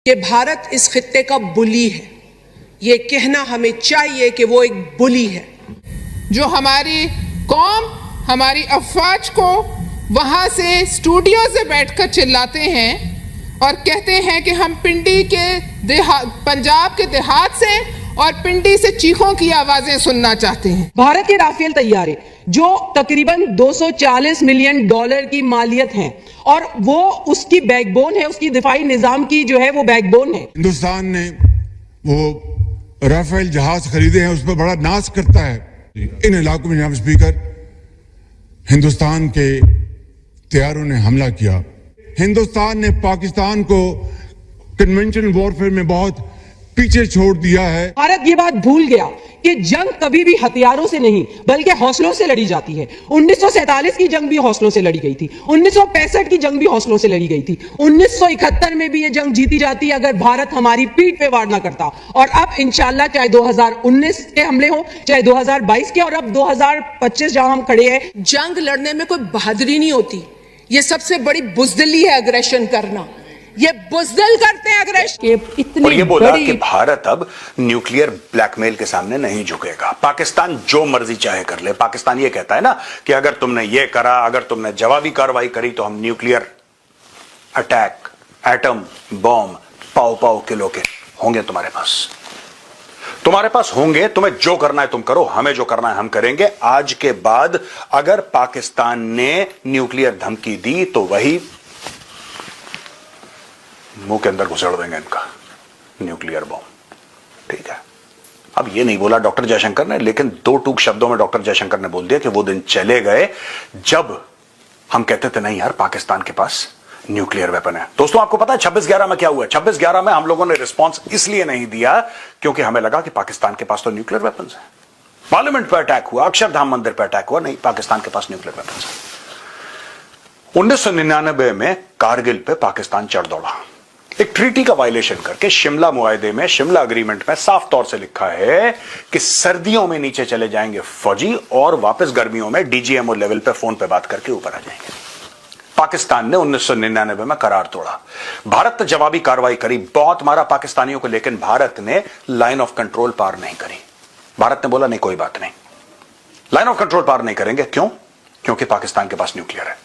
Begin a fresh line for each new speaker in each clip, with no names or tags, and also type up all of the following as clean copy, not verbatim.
कि भारत इस खित्ते का बुली है। ये कहना हमें चाहिए कि वो एक बुली है
जो हमारी कौम, हमारी अफवाज को वहां से स्टूडियो से बैठकर चिल्लाते हैं और कहते हैं कि हम पिंडी के पंजाब के देहात से और पिंडी से चीखों की आवाजें सुनना चाहते हैं।
भारत के राफेल तैयारे जो तकरीबन 240 मिलियन डॉलर की मालियत है और वो उसकी बैकबोन है, उसकी दिफाई निजाम की जो है वो बैकबोन है।
हिंदुस्तान ने वो राफेल जहाज खरीदे हैं, उस पर बड़ा नाज करता है। इन इलाकों में जनाब स्पीकर हिंदुस्तान के तैयारों ने हमला किया। हिंदुस्तान ने पाकिस्तान को कन्वेंशनल वॉरफेयर में बहुत पीछे छोड़ दिया है।
भारत ये बात भूल गया कि जंग कभी भी हथियारों से नहीं बल्कि हौसलों से लड़ी जाती है। 1947 की जंग भी हौसलों से लड़ी गई थी, 1965 की जंग भी हौसलों से लड़ी गई थी, 1971 में भी ये जंग जीती जाती अगर भारत हमारी पीठ पे वार ना करता। और अब इंशाल्लाह चाहे 2019 के हमले हो, चाहे 2022 के, और अब 2025 जहां हम खड़े हैं।
जंग लड़ने में कोई बहादुरी नहीं होती, ये सबसे बड़ी बुजदिली है अग्रेशन करना। ये बुजदिल करते हैं अग्रेशन।
और ये बोला कि भारत अब न्यूक्लियर ब्लैकमेल के सामने नहीं झुकेगा। पाकिस्तान जो मर्जी चाहे कर ले। पाकिस्तान ये कहता है ना कि अगर तुमने ये करा, अगर तुमने जवाबी कार्रवाई करी तो हम nuclear attack, atom bomb pav pav kilo के होंगे तुम्हारे पास होंगे। तुम्हें जो करना है तुम करो, हमें जो करना है हम करेंगे। आज के बाद अगर पाकिस्तान ने न्यूक्लियर धमकी दी तो वही मुंह के अंदर घुसेड़ देंगे इनका न्यूक्लियर बॉम्ब। ठीक है, अब ये नहीं बोला डॉक्टर जयशंकर ने, लेकिन दो टूक शब्दों में डॉक्टर जयशंकर ने बोल दिया कि वो दिन चले गए जब हम कहते थे नहीं यार पाकिस्तान के पास न्यूक्लियर वेपन है। दोस्तों आपको पता है 26/11 में क्या हुआ? 26/11 में हम लोगों ने रिस्पॉन्स इसलिए नहीं दिया क्योंकि हमें लगा कि पाकिस्तान के पास तो न्यूक्लियर वेपन है। पार्लियामेंट पर अटैक हुआ, अक्षरधाम मंदिर पर अटैक हुआ, नहीं पाकिस्तान के पास न्यूक्लियर वेपन है। 1999 में कारगिल पे पाकिस्तान चढ़ दौड़ा, एक ट्रीटी का वायलेशन करके। शिमला मुआहदे में, शिमला अग्रीमेंट में साफ तौर से लिखा है कि सर्दियों में नीचे चले जाएंगे फौजी और वापस गर्मियों में डीजीएमओ लेवल पे फोन पे बात करके ऊपर आ जाएंगे। पाकिस्तान ने 1999 में करार तोड़ा। भारत ने जवाबी कार्रवाई करी, बहुत मारा पाकिस्तानियों को, लेकिन भारत ने लाइन ऑफ कंट्रोल पार नहीं करी। भारत ने बोला नहीं कोई बात नहीं, लाइन ऑफ कंट्रोल पार नहीं करेंगे। क्यों? क्योंकि पाकिस्तान के पास न्यूक्लियर है।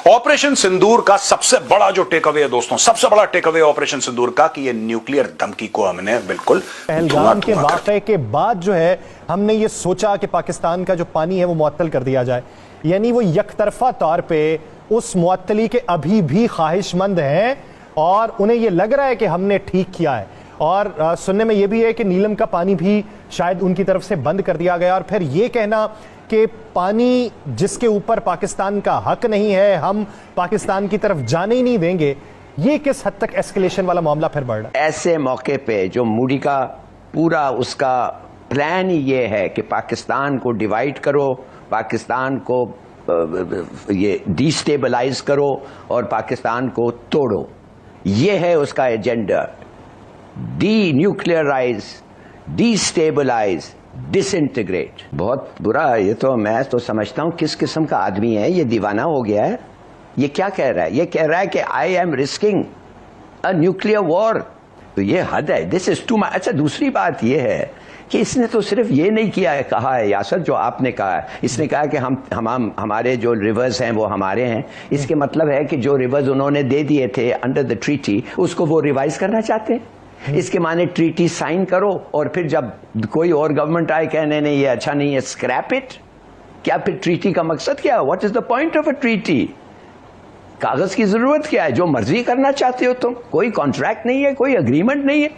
ऑपरेशन सिंदूर का सबसे बड़ा जो टेक अवे है दोस्तों, सबसे बड़ा टेक अवे ऑपरेशन सिंदूर का कि ये न्यूक्लियर धमकी को हमने बिल्कुल
पहलगाम के वाकये के बाद जो है हमने ये सोचा कि पाकिस्तान का जो पानी है वो मुअत्तल कर दिया जाए। यानी वो यकतरफा तौर पे उस मुअत्तली के अभी भी ख्वाहिशमंद हैं और उन्हें ये लग रहा है कि हमने ठीक किया है। और सुनने में ये भी है कि नीलम का पानी भी शायद उनकी तरफ से बंद कर दिया गया। और फिर ये कहना कि पानी जिसके ऊपर पाकिस्तान का हक नहीं है हम पाकिस्तान की तरफ जाने ही नहीं देंगे, ये किस हद तक एस्केलेशन वाला मामला फिर बढ़ रहा है?
ऐसे मौके पे जो मोदी का पूरा उसका प्लान ही ये है कि पाकिस्तान को डिवाइड करो, पाकिस्तान को ये डिस्टेबलाइज करो और पाकिस्तान को तोड़ो, ये है उसका agenda. Denuclearize, destabilize, disintegrate. बहुत बुरा। ये तो मैं तो समझता हूं किस किस्म का आदमी है, ये दीवाना हो गया है। ये क्या कह रहा है? ये कह रहा है कि I am risking a nuclear war. तो ये हद है, दिस इज टू मच। अच्छा, दूसरी बात ये है कि इसने तो सिर्फ ये नहीं किया है, कहा है यासर जो आपने कहा है, इसने कहा कि हम हमारे जो रिवर्स हैं वो हमारे हैं। इसके मतलब है कि जो रिवर्स उन्होंने दे दिए थे अंडर द ट्रीटी उसको वो रिवाइज करना चाहते हैं। इसके माने ट्रीटी साइन करो और फिर जब कोई और गवर्नमेंट आए कहने नहीं ये अच्छा नहीं है, स्क्रैप इट। क्या फिर ट्रीटी का मकसद क्या है? What is the point of a treaty? कागज की जरूरत क्या है? जो मर्जी करना चाहते हो तुम, कोई कॉन्ट्रैक्ट नहीं है, कोई अग्रीमेंट नहीं है।